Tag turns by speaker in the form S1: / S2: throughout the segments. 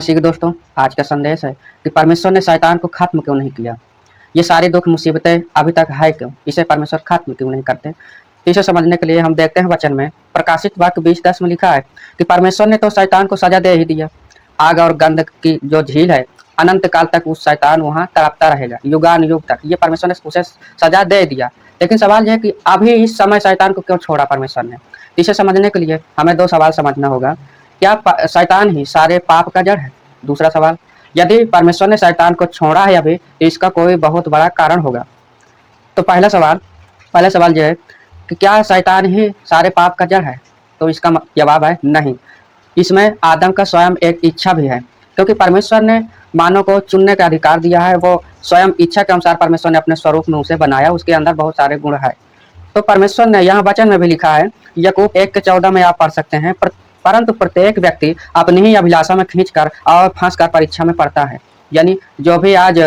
S1: इसी के दोस्तों, आज का संदेश है कि परमेश्वर ने शैतान को खत्म क्यों नहीं किया। ये सारी दुख मुसीबतें अभी तक है क्यों, इसे परमेश्वर खत्म क्यों नहीं करते। इसे समझने के लिए हम देखते हैं वचन में प्रकाशित वाक्य 20:10 में लिखा है कि परमेश्वर ने तो शैतान को सजा दे ही दिया। आग और गंध की जो झील है, अनंत काल तक उस शैतान वहां तड़पता रहेगा, युगान युग तक। ये परमेश्वर ने उसे सजा दे दिया। लेकिन सवाल यह है कि अभी इस समय शैतान को क्यों छोड़ा परमेश्वर ने। इसे समझने के लिए हमें दो सवाल समझना होगा। क्या शैतान ही सारे पाप का जड़ है? दूसरा सवाल, यदि परमेश्वर ने शैतान को छोड़ा है अभी, तो इसका कोई बहुत बड़ा कारण होगा। तो पहला सवाल यह है कि क्या शैतान ही सारे पाप का जड़ है? तो इसका जवाब है नहीं। इसमें आदम का स्वयं एक इच्छा भी है, क्योंकि परमेश्वर ने मानव को चुनने का अधिकार दिया है। वो स्वयं इच्छा के अनुसार परमेश्वर ने अपने स्वरूप में उसे बनाया। उसके अंदर बहुत सारे गुण है। तो परमेश्वर ने यहाँ वचन में भी लिखा है, याकूब 1:14 में आप पढ़ सकते हैं, परंतु प्रत्येक व्यक्ति अपनी ही अभिलाषा में खींचकर और फंसकर परीक्षा में पड़ता है। यानी जो भी आज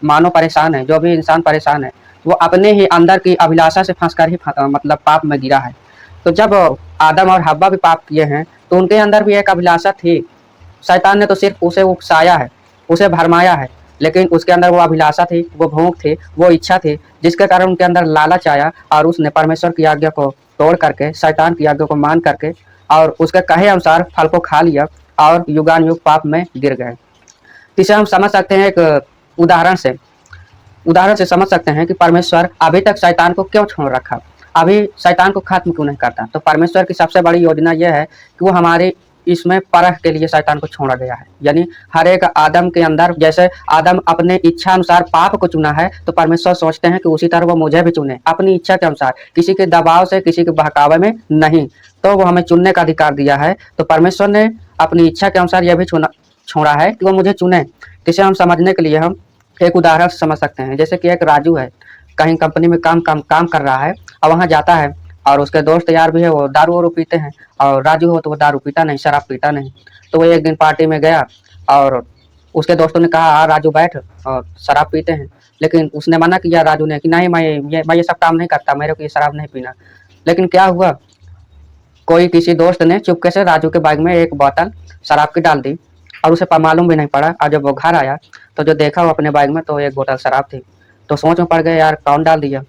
S1: मानव परेशान है, जो भी इंसान परेशान है, वो अपने ही अंदर की अभिलाषा से फंसकर ही मतलब पाप में गिरा है। तो जब आदम और हव्वा भी पाप किए हैं, तो उनके अंदर भी एक अभिलाषा थी। शैतान ने तो सिर्फ उसे उकसाया है, उसे भरमाया है, लेकिन उसके अंदर वो अभिलाषा थी, वो भूख थी, वो इच्छा थी, जिसके कारण उनके अंदर लालच आया और उसने परमेश्वर की आज्ञा को तोड़ करके, शैतान की आज्ञा को मान करके और उसके कहे अनुसार फल को खा लिया और युगान युग पाप में गिर गए। इसे हम समझ सकते हैं एक उदाहरण से समझ सकते हैं कि परमेश्वर अभी तक शैतान को क्यों छोड़ रखा, अभी शैतान को खत्म क्यों नहीं करता। तो परमेश्वर की सबसे बड़ी योजना यह है कि वो हमारे इसमें परख के लिए शैतान को छोड़ा गया है। यानी हर एक आदम के अंदर, जैसे आदम अपने इच्छा अनुसार पाप को चुना है, तो परमेश्वर सोचते हैं कि उसी तरह वो मुझे भी चुने अपनी इच्छा के अनुसार, किसी के दबाव से, किसी के बहकावे में नहीं। तो वो हमें चुनने का अधिकार दिया है। तो परमेश्वर ने अपनी इच्छा के अनुसार यह भी छोड़ा है कि वो मुझे चुने। इसे हम समझने के लिए हम एक उदाहरण समझ सकते हैं। जैसे कि एक राजू है, कहीं कंपनी में काम कर रहा है और वहाँ जाता है और उसके दोस्त यार भी है, वो दारू वारू पीते हैं। और राजू हो तो वो दारू पीता नहीं, शराब पीता नहीं। तो वो एक दिन पार्टी में गया और उसके दोस्तों ने कहा, हाँ राजू बैठ, और शराब पीते हैं। लेकिन उसने मना किया राजू ने कि नहीं, मैं ये सब काम नहीं करता, मेरे को ये शराब नहीं पीना। लेकिन क्या हुआ, कोई किसी दोस्त ने चुपके से राजू के बैग में एक बोतल शराब की डाल दी और उसे मालूम भी नहीं पड़ा। और जब वो घर आया तो जो देखा वो अपने बैग में, तो एक बोतल शराब थी। तो सोच में पड़ गए, यार कौन डाल दिया।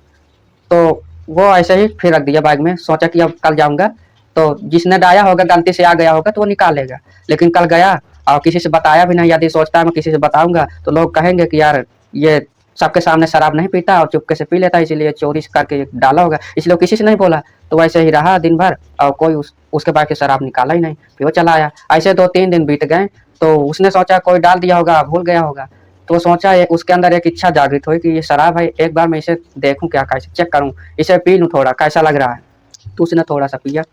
S1: तो वो ऐसे ही फिर रख दिया बैग में, सोचा कि अब कल जाऊंगा तो जिसने डाया होगा, गलती से आ गया होगा तो वो निकाल लेगा। लेकिन कल गया और किसी से बताया भी नहीं। यदि सोचता है मैं किसी से बताऊंगा तो लोग कहेंगे कि यार ये सबके सामने शराब नहीं पीता और चुपके से पी लेता, इसीलिए चोरी करके डाला होगा, इसलिए किसी से नहीं बोला। तो वैसे ही रहा दिन भर और कोई उसके बाद की शराब निकाला ही नहीं, फिर वो चला आया। ऐसे 2-3 दिन बीत गए तो उसने सोचा कोई डाल दिया होगा, भूल गया होगा। तो सोचा, उसके अंदर एक इच्छा जागृत हुई कि ये शराब है, एक बार मैं इसे देखूं, क्या कैसे चेक करूं, इसे पी लूं, थोड़ा कैसा लग रहा है। तो उसने थोड़ा सा पिया,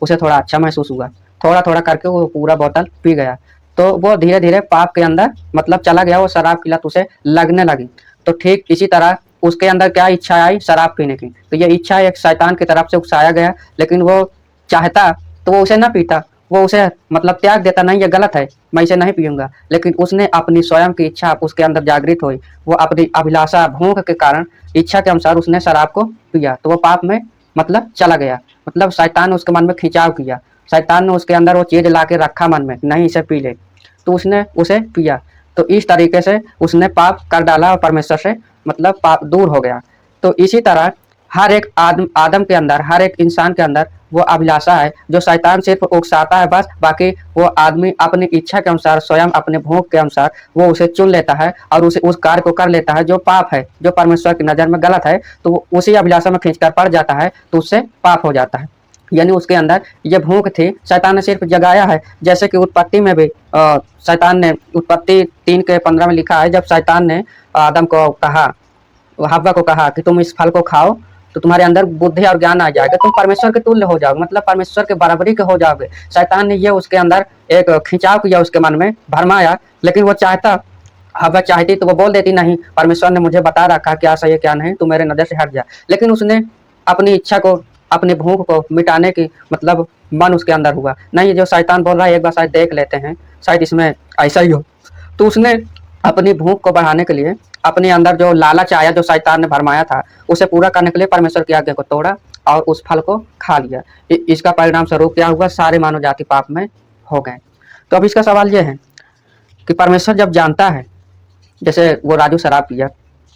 S1: उसे थोड़ा अच्छा महसूस हुआ। थोड़ा थोड़ा करके वो पूरा बोतल पी गया। तो वो धीरे धीरे पाप के अंदर मतलब चला गया, वो शराब की लत उसे लगने लगी। तो ठीक इसी तरह उसके अंदर क्या इच्छा आई, शराब पीने की। तो ये इच्छा एक शैतान की तरफ से उकसाया गया। लेकिन वो चाहता तो वो उसे ना पीता, वो उसे मतलब त्याग देता, नहीं ये गलत है, मैं इसे नहीं पीऊंगा। लेकिन उसने अपनी स्वयं की इच्छा उसके अंदर जागृत हुई, वो अपनी अभिलाषा भूख के कारण इच्छा के अनुसार उसने शराब को पिया। तो वो पाप में मतलब चला गया। मतलब शैतान ने उसके मन में खिंचाव किया, शैतान ने उसके अंदर वो चीज ला के रखा मन में, नहीं इसे पी ले, तो उसने उसे पिया। तो इस तरीके से उसने पाप कर डाला और परमेश्वर से मतलब पाप दूर हो गया। तो इसी तरह हर एक आदम के अंदर, हर एक इंसान के अंदर वो अभिलाषा है जो शैतान सिर्फ उकसाता है बस। बाकी वो आदमी अपनी इच्छा के अनुसार, स्वयं अपने भोग के अनुसार वो उसे चुन लेता है और उसे उस कार्य को कर लेता है जो पाप है, जो परमेश्वर की नज़र में गलत है। तो वो उसी अभिलाषा में खींचकर पड़ जाता है, तो उससे पाप हो जाता है। यानी उसके अंदर ये भूख थी, शैतान ने सिर्फ जगाया है। जैसे कि उत्पत्ति में भी शैतान ने, उत्पत्ति 3:15 में लिखा है, जब शैतान ने आदम को कहा, हव्वा को कहा कि तुम इस फल को खाओ तो तुम्हारे अंदर बुद्धि और ज्ञान आ जाएगा, तुम परमेश्वर के तुल्य हो जाओगे, मतलब परमेश्वर के बराबरी के हो जाओगे। शैतान ने ये उसके अंदर एक खिंचाव किया, उसके मन में भरमाया। लेकिन वो चाहता, हव्वा चाहती तो वो बोल देती, नहीं परमेश्वर ने मुझे बता रखा क्या सही है क्या नहीं, तू मेरे नजर से हट जा। लेकिन उसने अपनी इच्छा को, अपनी भूख को मिटाने की मतलब मन उसके अंदर हुआ, नहीं जो शैतान बोल रहा है एक बार शायद देख लेते हैं, शायद इसमें ऐसा ही हो। तो उसने अपनी भूख को बढ़ाने के लिए, अपने अंदर जो लालच आया, जो शैतान ने भरमाया था, उसे पूरा करने के लिए परमेश्वर की आज्ञा को तोड़ा और उस फल को खा लिया। इसका परिणाम स्वरूप क्या हुआ, सारे मानव जाति पाप में हो गए। तो अब इसका सवाल ये है कि परमेश्वर जब जानता है, जैसे वो राजू शराब पिया,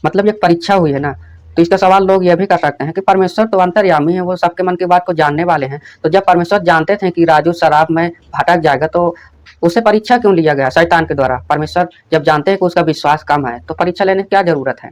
S1: मतलब एक परीक्षा हुई है ना, तो इसका सवाल लोग ये भी कर सकते हैं कि परमेश्वर तो अंतर्यामी है, वो सबके मन की बात को जानने वाले हैं, तो जब परमेश्वर जानते थे कि राजू शराब में भटक जाएगा, तो उससे परीक्षा क्यों लिया गया शैतान के द्वारा? परमेश्वर जब जानते हैं कि उसका विश्वास कम है, तो परीक्षा लेने की क्या जरूरत है?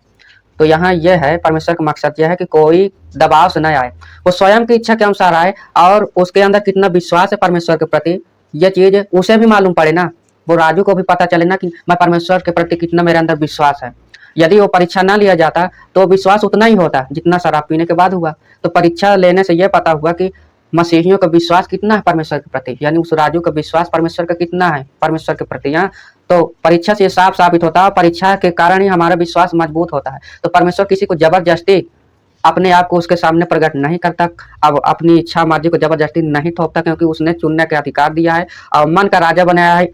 S1: तो यहाँ यह है, परमेश्वर का मकसद यह है कि कोई दबाव से न आए, वो स्वयं की इच्छा के अनुसार आए, और उसके अंदर कितना विश्वास है परमेश्वर के प्रति, यह चीज उसे भी मालूम पड़े ना, वो राजू को भी पता चले ना कि मैं परमेश्वर के प्रति कितना मेरे अंदर विश्वास है। यदि वो परीक्षा ना लिया जाता तो विश्वास उतना ही होता जितना शराब पीने के बाद हुआ। तो परीक्षा लेने से यह पता हुआ कि मसीहियों का विश्वास कितना है परमेश्वर के प्रति, यानी उस राजू का विश्वास परमेश्वर का कितना है परमेश्वर के प्रति। यहाँ तो परीक्षा से साफ साबित होता है, परीक्षा के कारण ही हमारा विश्वास मजबूत होता है। तो परमेश्वर किसी को जबरदस्ती अपने आप को उसके सामने प्रकट नहीं करता, अब अपनी इच्छा मर्जी को जबरदस्ती नहीं थोपता, क्योंकि उसने चुनने का अधिकार दिया है और मन का राजा बनाया है।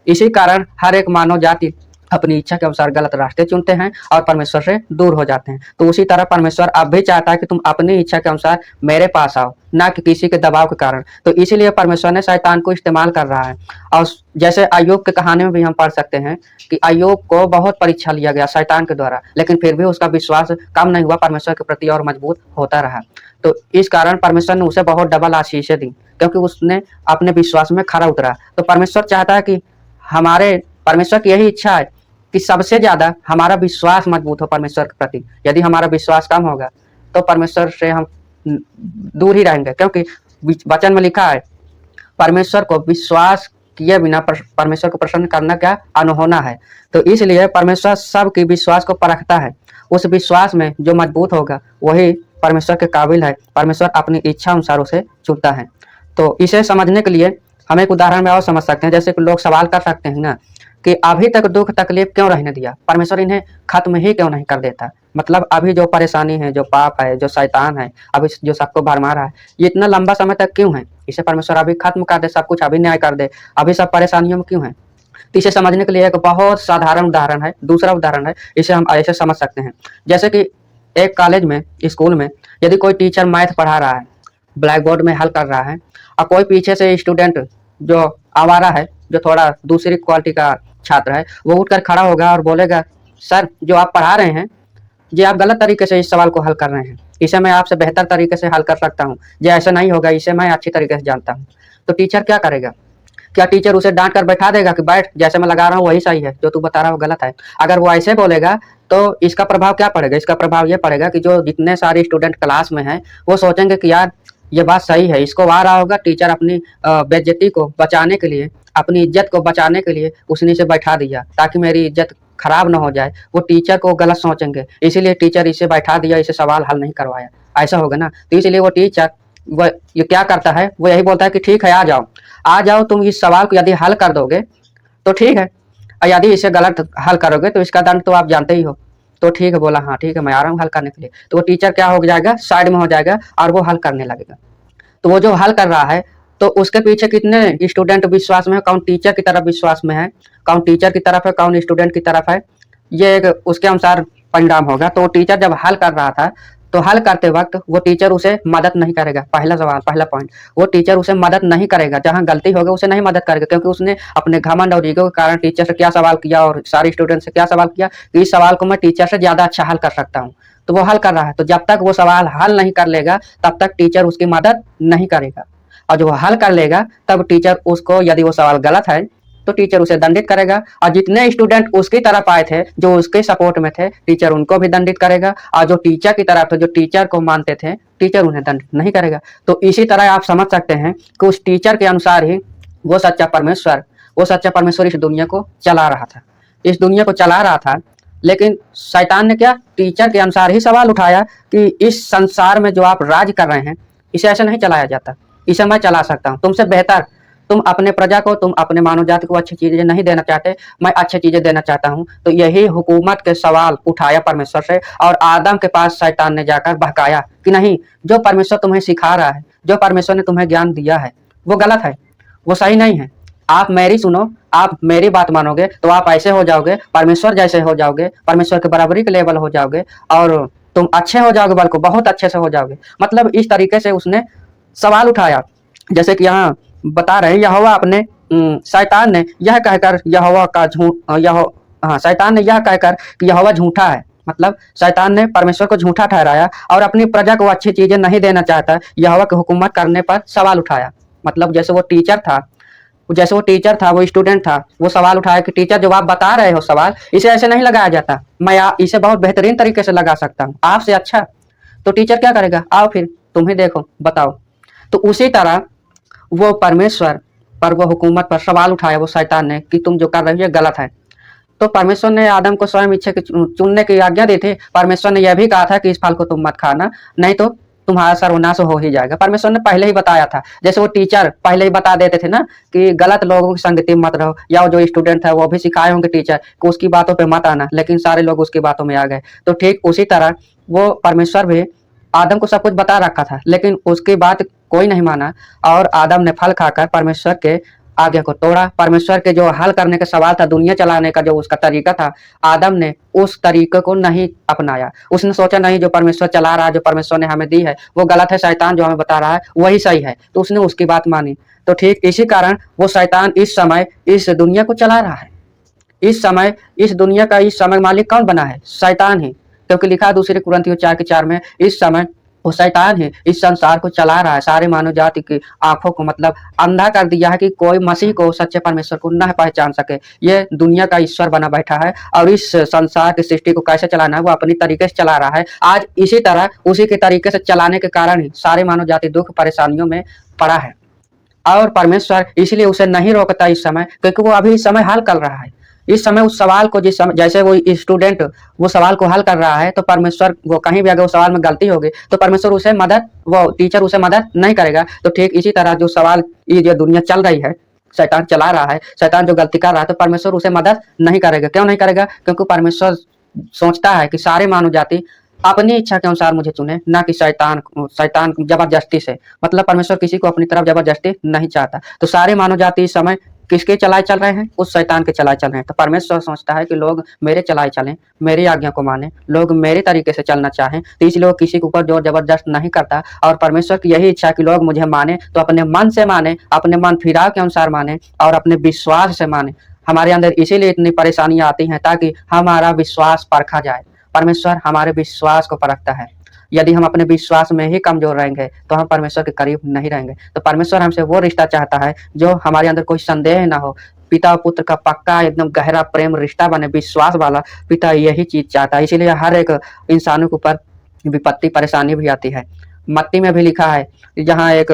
S1: इसी कारण हर एक मानव जाति अपनी इच्छा के अनुसार गलत रास्ते चुनते हैं और परमेश्वर से दूर हो जाते हैं। तो उसी तरह परमेश्वर अब भी चाहता है कि तुम अपनी इच्छा के अनुसार मेरे पास आओ, ना कि किसी के दबाव के कारण। तो इसीलिए परमेश्वर ने शैतान को इस्तेमाल कर रहा है। और जैसे अय्यूब के कहानी में भी हम पढ़ सकते हैं कि अय्यूब को बहुत परीक्षा लिया गया शैतान के द्वारा, लेकिन फिर भी उसका विश्वास कम नहीं हुआ, परमेश्वर के प्रति और मजबूत होता रहा। तो इस कारण परमेश्वर ने उसे बहुत डबल आशीषें दी, क्योंकि उसने अपने विश्वास में खरा उतरा। तो परमेश्वर चाहता है कि परमेश्वर की यही इच्छा है कि सबसे ज्यादा हमारा विश्वास मजबूत हो परमेश्वर के प्रति। यदि हमारा विश्वास कम होगा तो परमेश्वर से हम दूर ही रहेंगे, क्योंकि वचन में लिखा है परमेश्वर को विश्वास किए बिना परमेश्वर को प्रसन्न करना क्या अनहोना है। तो इसलिए परमेश्वर सबके विश्वास को परखता है, उस विश्वास में जो मजबूत होगा वही परमेश्वर के काबिल है, परमेश्वर अपनी इच्छा अनुसार उसे चुनता है। तो इसे समझने के लिए हम एक उदाहरण में और समझ सकते हैं। जैसे कि लोग सवाल कर सकते हैं ना कि अभी तक दुख तकलीफ क्यों रहने दिया, परमेश्वर इन्हें खत्म ही क्यों नहीं कर देता? मतलब अभी जो परेशानी है, जो पाप है, जो शैतान है, अभी जो सबको भरमा रहा है, ये इतना लंबा समय तक क्यों है? इसे परमेश्वर अभी खत्म कर दे, सब कुछ अभी न्याय कर दे, अभी सब परेशानियों में क्यों है? तो इसे समझने के लिए एक बहुत साधारण उदाहरण है, दूसरा उदाहरण है, इसे हम ऐसे समझ सकते हैं। जैसे कि एक कॉलेज में, स्कूल में यदि कोई टीचर मैथ पढ़ा रहा है, ब्लैक बोर्ड में हल कर रहा है, और कोई पीछे से स्टूडेंट जो आवारा है, जो थोड़ा दूसरी क्वालिटी का छात्र है, वो उठकर खड़ा होगा और बोलेगा, सर जो आप पढ़ा रहे हैं ये आप गलत तरीके से इस सवाल को हल कर रहे हैं, इसे मैं आपसे बेहतर तरीके से हल कर सकता हूँ, ये ऐसा नहीं होगा, इसे मैं अच्छी तरीके से जानता हूँ। तो टीचर क्या करेगा? क्या टीचर उसे डांट कर बैठा देगा कि बैठ, जैसे मैं लगा रहा हूँ वही सही है, जो तू बता रहा हो गलत है? अगर वो ऐसे बोलेगा तो इसका प्रभाव क्या पड़ेगा? इसका प्रभाव ये पड़ेगा कि जो जितने सारे स्टूडेंट क्लास में हैं वो सोचेंगे कि यार ये बात सही है, इसको आ रहा होगा, टीचर अपनी बेइज्जती को बचाने के लिए, अपनी इज्जत को बचाने के लिए उसने इसे बैठा दिया ताकि मेरी इज्जत खराब ना हो जाए। वो टीचर को गलत सोचेंगे, इसीलिए टीचर इसे बैठा दिया, इसे सवाल हल नहीं करवाया, ऐसा होगा ना। तो इसलिए वो टीचर वो ये क्या करता है, वो यही बोलता है कि ठीक है आ जाओ, तुम इस सवाल को यदि हल कर दोगे तो ठीक है, और यदि इसे गलत हल करोगे तो इसका दंड तो आप जानते ही हो। तो ठीक है, बोला हाँ ठीक है, मैं आ रहा हूँ हल करने के लिए। तो वो टीचर क्या हो जाएगा, साइड में हो जाएगा और वो हल करने लगेगा। तो वो जो हल कर रहा है तो उसके पीछे कितने स्टूडेंट विश्वास में है, कौन टीचर की तरफ विश्वास में है, कौन टीचर की तरफ है, कौन स्टूडेंट की तरफ है, ये एक उसके अनुसार परिणाम होगा। तो टीचर जब हल कर रहा था तो हल करते वक्त वो टीचर उसे मदद नहीं करेगा। पहला सवाल, पहला पॉइंट, वो टीचर उसे मदद नहीं करेगा, जहां गलती होगी उसे नहीं मदद करेगा, क्योंकि उसने अपने घमंड और ईगो के कारण टीचर से क्या सवाल किया और सारे स्टूडेंट से क्या सवाल किया कि इस सवाल को मैं टीचर से ज्यादा अच्छा हल कर सकता हूँ। तो वो हल कर रहा है, तो जब तक वो सवाल हल नहीं कर लेगा तब तक टीचर उसकी मदद नहीं करेगा, और जो हल कर लेगा तब टीचर उसको, यदि वो सवाल गलत है तो टीचर उसे दंडित करेगा, और जितने स्टूडेंट उसकी तरफ आए थे, जो उसके सपोर्ट में थे, टीचर उनको भी दंडित करेगा, और जो टीचर की तरफ थे, जो टीचर को मानते थे, टीचर उन्हें दंडित नहीं करेगा। तो इसी तरह आप समझ सकते हैं कि उस टीचर के अनुसार ही वो सच्चा परमेश्वर इस दुनिया को चला रहा था, इस दुनिया को चला रहा था। लेकिन शैतान ने क्या, टीचर के अनुसार ही सवाल उठाया कि इस संसार में जो आप राज कर रहे हैं इसे ऐसे नहीं चलाया जाता, इसे मैं चला सकता हूँ तुमसे बेहतर। तुम अपने प्रजा को, तुम अपने मानव जाति को अच्छी चीजें नहीं देना चाहते, मैं अच्छी चीजें देना चाहता हूँ। तो यही हुकूमत के सवाल उठाया परमेश्वर से, और आदम के पास शैतान ने जाकर बहकाया कि नहीं, जो परमेश्वर तुम्हें सिखा रहा है, जो परमेश्वर ने तुम्हें ज्ञान दिया है वो गलत है, वो सही नहीं है। आप मेरी सुनो, आप मेरी बात मानोगे तो आप ऐसे हो जाओगे, परमेश्वर जैसे हो जाओगे, परमेश्वर के बराबरी के लेवल हो जाओगे, और तुम अच्छे हो जाओगे, बल्कि बहुत अच्छे से हो जाओगे। मतलब इस तरीके से उसने सवाल उठाया। जैसे कि यहाँ बता रहे हैं, यहोवा अपने शैतान ने यह कहकर यहोवा का शैतान ने यह कहकर कि यहोवा झूठा है, मतलब शैतान ने परमेश्वर को झूठा ठहराया और अपनी प्रजा को अच्छी चीजें नहीं देना चाहता, यहोवा की हुकूमत करने पर सवाल उठाया। मतलब जैसे वो टीचर था वो स्टूडेंट था, वो सवाल उठाया कि टीचर जब आप बता रहे हो सवाल, इसे ऐसे नहीं लगाया जाता, मैं इसे बहुत बेहतरीन तरीके से लगा सकता हूँ आपसे अच्छा। तो टीचर क्या करेगा, आओ फिर तुम ही देखो बताओ। तो उसी तरह वो परमेश्वर पर वो हुकूमत पर सवाल उठाया वो शैतान ने कि तुम जो कर रही हो गलत है। तो परमेश्वर ने आदम को स्वयं इच्छा चुनने की आज्ञा दी थी। परमेश्वर ने यह भी कहा था कि इस फल को तुम मत खाना, नहीं तो तुम्हारा सर्वनाश हो ही जाएगा। परमेश्वर ने पहले ही बताया था। जैसे वो टीचर पहले ही बता देते थे ना कि गलत लोगों की संगति में मत रहो, या वो जो स्टूडेंट है वो भी सिखाए होंगे टीचर कि उसकी बातों पे मत आना, लेकिन सारे लोग उसकी बातों में आ गए। तो ठीक उसी तरह वो परमेश्वर भी आदम को सब कुछ बता रखा था, लेकिन उसकी बात कोई नहीं माना और आदम ने फल खाकर परमेश्वर के आज्ञा को तोड़ा। परमेश्वर के जो हल करने का सवाल था, दुनिया चलाने का जो उसका तरीका था, आदम ने उस तरीके को नहीं अपनाया। उसने सोचा नहीं जो परमेश्वर चला रहा है, जो परमेश्वर ने हमें दी है वो गलत है, शैतान जो हमें बता रहा है वही सही है, तो उसने उसकी बात मानी। तो ठीक इसी कारण वो शैतान इस समय इस दुनिया को चला रहा है। इस दुनिया का इस समय मालिक कौन बना है? शैतान ही। क्योंकि लिखा है दूसरे कुरिन्थियों 4:4 में, इस समय वो शैतान है इस संसार को चला रहा है, सारे मानव जाति की आंखों को मतलब अंधा कर दिया है कि कोई मसीह को, सच्चे परमेश्वर को न पहचान सके। ये दुनिया का ईश्वर बना बैठा है और इस संसार की सृष्टि को कैसे चलाना है वो अपनी तरीके से चला रहा है। आज इसी तरह उसी के तरीके से चलाने के कारण ही सारे मानव जाति दुख परेशानियों में पड़ा है और परमेश्वर इसलिए उसे नहीं रोकता इस समय, क्योंकि वो अभी इस समय हल कर रहा है। इस समय उस सवाल को जिस समय जैसे वो स्टूडेंट वो सवाल को हल कर रहा है, तो परमेश्वर वो कहीं भी अगर वो सवाल में गलती होगी तो परमेश्वर उसे मदद, वो टीचर उसे मदद नहीं करेगा। तो ठीक इसी तरह जो सवाल ये जो दुनिया चल रही है, शैतान चला रहा है, शैतान जो गलती कर रहा है, तो परमेश्वर उसे मदद नहीं करेगा। क्यों नहीं करेगा? क्योंकि परमेश्वर सोचता है कि सारे मानव जाति अपनी इच्छा के अनुसार मुझे चुने, ना कि शैतान जबरदस्ती से। मतलब परमेश्वर किसी को अपनी तरफ जबरदस्ती नहीं चाहता। तो सारे मानव जाति इस समय किसके चलाए चल रहे हैं? उस शैतान के चलाए चल रहे हैं। तो परमेश्वर सोचता है कि लोग मेरे चलाए चलें, मेरी आज्ञा को माने, लोग मेरे तरीके से चलना चाहें, तो इसलिए वो किसी के ऊपर जोर जबरदस्त नहीं करता। और परमेश्वर की यही इच्छा कि लोग मुझे माने, तो अपने मन से माने, अपने मन फिराव के अनुसार माने और अपने विश्वास से माने। हमारे अंदर इसीलिए इतनी परेशानियां आती हैं ताकि हमारा विश्वास परखा जाए। परमेश्वर हमारे विश्वास को परखता है। यदि हम अपने विश्वास में ही कमजोर रहेंगे तो हम परमेश्वर के करीब नहीं रहेंगे। तो परमेश्वर हमसे वो रिश्ता चाहता है जो हमारे अंदर कोई संदेह ना हो, पिता और पुत्र का पक्का एकदम गहरा प्रेम रिश्ता बने, विश्वास वाला। पिता यही चीज चाहता है, इसीलिए हर एक इंसानों के ऊपर विपत्ति परेशानी भी आती है। मत्ती में भी लिखा है जहाँ एक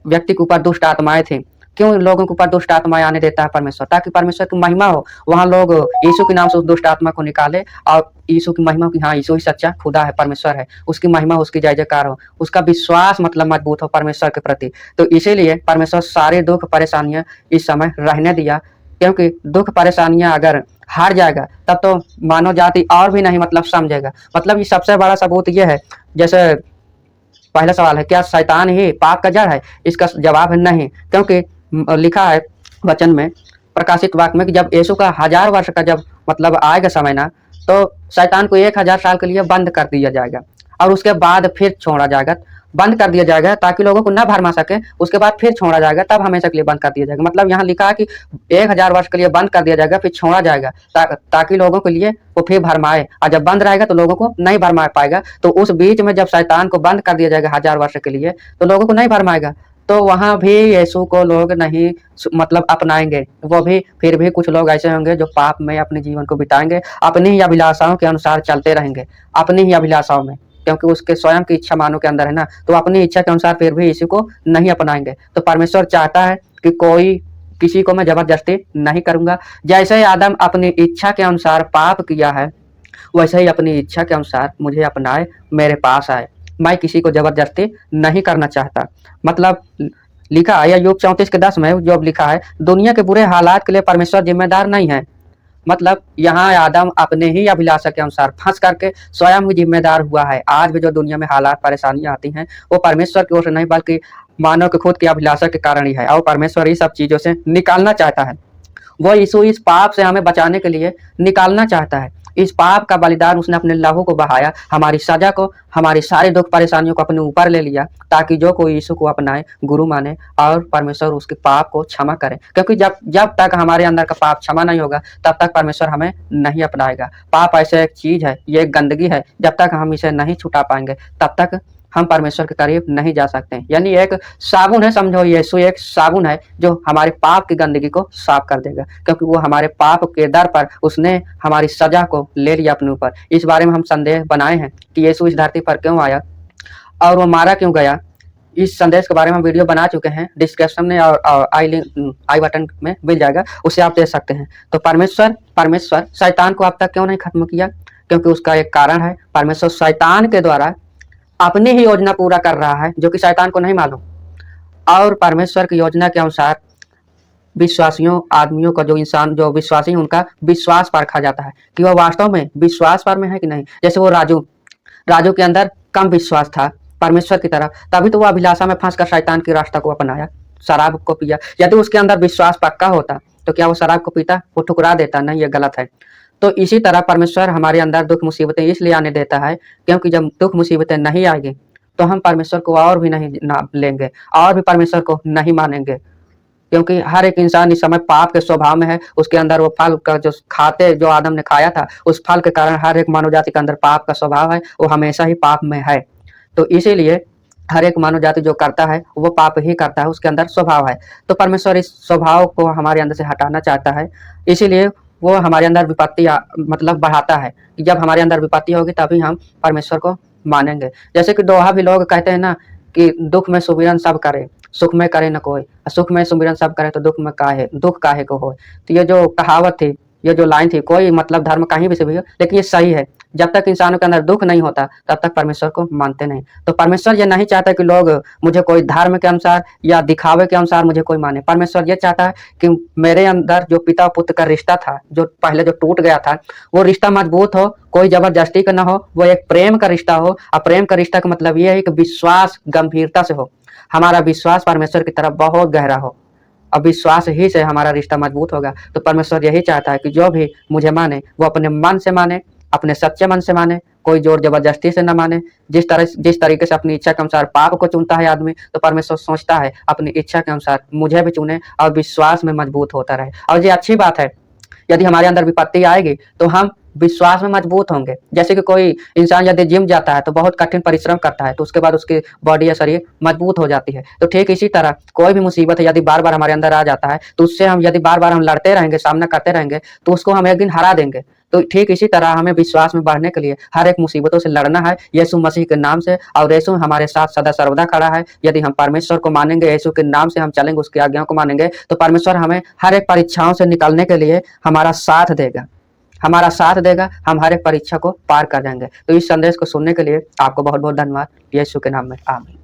S1: व्यक्ति के ऊपर दुष्ट आत्माएं थी। क्यों लोगों के ऊपर दुष्ट आत्माएं आने देता है परमेश्वर? ताकि परमेश्वर की महिमा हो। वहां लोग यीशु के नाम से उस दुष्ट आत्मा को निकाले और यीशु की महिमा की, हाँ यीशु ही सच्चा खुदा है, परमेश्वर है, उसकी महिमा, उसकी जय जयकार हो, उसका विश्वास मतलब मजबूत हो परमेश्वर के प्रति। तो इसीलिए परमेश्वर सारे दुख परेशानियां इस समय रहने दिया, क्योंकि दुख परेशानियां अगर हार जाएगा तब तो मानव जाति और भी नहीं मतलब समझेगा। मतलब ये सबसे बड़ा सबूत ये है, जैसे पहला सवाल है क्या शैतान ही पाप का जड़ है? इसका जवाब है नहीं, क्योंकि लिखा है वचन में, प्रकाशित वाक्य में कि जब यीशु का 1000 वर्ष का जब मतलब आएगा समय ना, तो शैतान को 1000 साल के लिए बंद कर दिया जाएगा और उसके बाद फिर छोड़ा जाएगा, बंद कर दिया जाएगा ताकि लोगों को ना भरमा सके। उसके बाद फिर छोड़ा जाएगा, तब हमेशा के लिए बंद कर दिया जाएगा। मतलब यहाँ लिखा है कि 1000 वर्ष के लिए बंद कर दिया जाएगा, फिर छोड़ा जाएगा ताकि लोगों के लिए वो फिर भरमाए, और जब बंद रहेगा तो लोगों को नहीं भरमा पाएगा। तो उस बीच में जब शैतान को बंद कर दिया जाएगा 1000 वर्ष के लिए, तो लोगों को नहीं भरमाएगा, तो वहां भी यीशु को लोग नहीं मतलब अपनाएंगे। वो भी फिर भी कुछ लोग ऐसे होंगे जो पाप में अपने जीवन को बिताएंगे, अपनी ही अभिलाषाओं के अनुसार चलते रहेंगे, अपनी ही अभिलाषाओं में, क्योंकि उसके स्वयं की इच्छा मानव के अंदर है ना, तो अपनी इच्छा के अनुसार फिर भी यीशु को नहीं अपनाएंगे। तो परमेश्वर चाहता है कि कोई किसी को मैं जबरदस्ती नहीं करूंगा। जैसे ही आदम अपनी इच्छा के अनुसार पाप किया है, वैसे ही अपनी इच्छा के अनुसार मुझे अपनाए, मेरे पास आए। मैं किसी को जबरदस्ती नहीं करना चाहता। मतलब लिखा है अय्यूब 34:10 में जो लिखा है, दुनिया के बुरे हालात के लिए परमेश्वर जिम्मेदार नहीं है। मतलब यहाँ आदम अपने ही अभिलाषा के अनुसार फंस करके स्वयं ही जिम्मेदार हुआ है। आज भी जो दुनिया में हालात परेशानियां आती हैं वो परमेश्वर की ओर से नहीं बल्कि मानव के खुद की अभिलाषा के कारण ही है, और परमेश्वर ही सब चीजों से निकालना चाहता है। वो यीशु इस पाप से हमें बचाने के लिए निकालना चाहता है। इस पाप का बलिदान उसने अपने लहू को बहाया, हमारी सजा को, हमारी सारी दुख परेशानियों को अपने ऊपर ले लिया, ताकि जो कोई यीशु को अपनाए, गुरु माने और परमेश्वर उसके पाप को क्षमा करे। क्योंकि जब जब तक हमारे अंदर का पाप क्षमा नहीं होगा, तब तक परमेश्वर हमें नहीं अपनाएगा। पाप ऐसे एक चीज है, ये एक गंदगी है, जब तक हम इसे नहीं छुटा पाएंगे तब तक हम परमेश्वर के करीब नहीं जा सकते। यानी एक साबुन है, समझो यीशु एक साबुन है जो हमारे पाप की गंदगी को साफ कर देगा, क्योंकि वो हमारे पाप के दर पर उसने हमारी सजा को ले लिया अपने ऊपर। इस बारे में हम संदेह बनाए हैं कि यीशु इस धरती पर क्यों आया और वो मारा क्यों गया। इस संदेश के बारे में वीडियो बना चुके हैं, डिस्क्रिप्शन में और आई बटन में मिल जाएगा, उसे आप देख सकते हैं। तो परमेश्वर शैतान को अब तक क्यों नहीं खत्म किया? क्योंकि उसका एक कारण है, परमेश्वर शैतान के द्वारा अपनी ही योजना पूरा कर रहा है, जो कि शैतान को नहीं मालूम। और परमेश्वर की योजना के अनुसार विश्वासियों आदमियों का, जो इंसान जो विश्वासी है, उनका विश्वास परखा जाता है कि वह वास्तव में विश्वास पर में है कि नहीं। जैसे वो राजू के अंदर कम विश्वास था परमेश्वर की तरफ, तभी तो वो अभिलाषा में फंसकर शैतान के रास्ता को अपनाया, शराब को पिया। यदि उसके अंदर विश्वास पक्का होता तो क्या वो शराब को पीता? वो ठुकरा देता, नहीं, ये गलत है। तो इसी तरह परमेश्वर हमारे अंदर दुख मुसीबतें इसलिए आने देता है, क्योंकि जब दुख मुसीबतें नहीं आएगी तो हम परमेश्वर को और भी नहीं लेंगे, और भी परमेश्वर को नहीं मानेंगे। क्योंकि हर एक इंसान इस समय पाप के स्वभाव में है, उसके अंदर वो फल का जो आदम ने खाया था, उस फल के कारण हर एक मानव जाति के अंदर पाप का स्वभाव है, वो हमेशा ही पाप में है। तो इसीलिए हर एक मानव जाति जो करता है वो पाप ही करता है, उसके अंदर स्वभाव है। तो परमेश्वर इस स्वभाव को हमारे अंदर से हटाना चाहता है, इसीलिए वो हमारे अंदर विपत्ति मतलब बढ़ाता है कि जब हमारे अंदर विपत्ति होगी तभी हम परमेश्वर को मानेंगे। जैसे कि दोहा भी लोग कहते हैं ना कि दुख में सुमिरन सब करे, सुख में करे न कोई, सुख में सुमिरन सब करे तो दुख काहे को हो। तो ये जो कहावत थी, ये जो लाइन थी, कोई मतलब धर्म कहीं भी से भी हो, लेकिन ये सही है। जब तक इंसानों के अंदर दुख नहीं होता तब तक परमेश्वर को मानते नहीं। तो परमेश्वर ये नहीं चाहता कि लोग मुझे कोई धर्म के अनुसार या दिखावे के अनुसार मुझे कोई माने। परमेश्वर ये चाहता है कि मेरे अंदर जो पिता पुत्र का रिश्ता था, जो पहले जो टूट गया था, वो रिश्ता मजबूत हो, कोई जबरदस्ती का ना हो, वो एक प्रेम का रिश्ता हो। और प्रेम का रिश्ता का मतलब ये है कि विश्वास गंभीरता से हो, हमारा विश्वास परमेश्वर की तरफ बहुत गहरा हो। अब विश्वास ही से हमारा रिश्ता मजबूत होगा। तो परमेश्वर यही चाहता है कि जो भी मुझे माने वो अपने मन से माने, अपने सच्चे मन से माने, कोई जोर जबरदस्ती से न माने। जिस तरीके से अपनी इच्छा के अनुसार पाप को चुनता है आदमी, तो परमेश्वर सोचता है अपनी इच्छा के अनुसार मुझे भी चुने और विश्वास में मजबूत होता रहे। और ये अच्छी बात है, यदि हमारे अंदर विपत्ति आएगी तो हम विश्वास में मजबूत होंगे। जैसे कि कोई इंसान यदि जिम जाता है तो बहुत कठिन परिश्रम करता है, तो उसके बाद उसकी बॉडी या शरीर मजबूत हो जाती है। तो ठीक इसी तरह कोई भी मुसीबत है यदि बार बार हमारे अंदर आ जाता है, तो उससे हम यदि बार बार हम लड़ते रहेंगे, सामना करते रहेंगे, तो उसको हम एक दिन हरा देंगे। तो ठीक इसी तरह हमें विश्वास में बढ़ने के लिए हर एक मुसीबतों से लड़ना है यीशु मसीह के नाम से। और यीशु हमारे साथ सदा सर्वदा खड़ा है। यदि हम परमेश्वर को मानेंगे, यीशु के नाम से हम चलेंगे, उसकी आज्ञाओं को मानेंगे, तो परमेश्वर हमें हर एक परीक्षाओं से निकलने के लिए हमारा साथ देगा, हम हर एक परीक्षा को पार कर जाएंगे। तो इस संदेश को सुनने के लिए आपको बहुत बहुत धन्यवाद। यीशु के नाम में आमीन।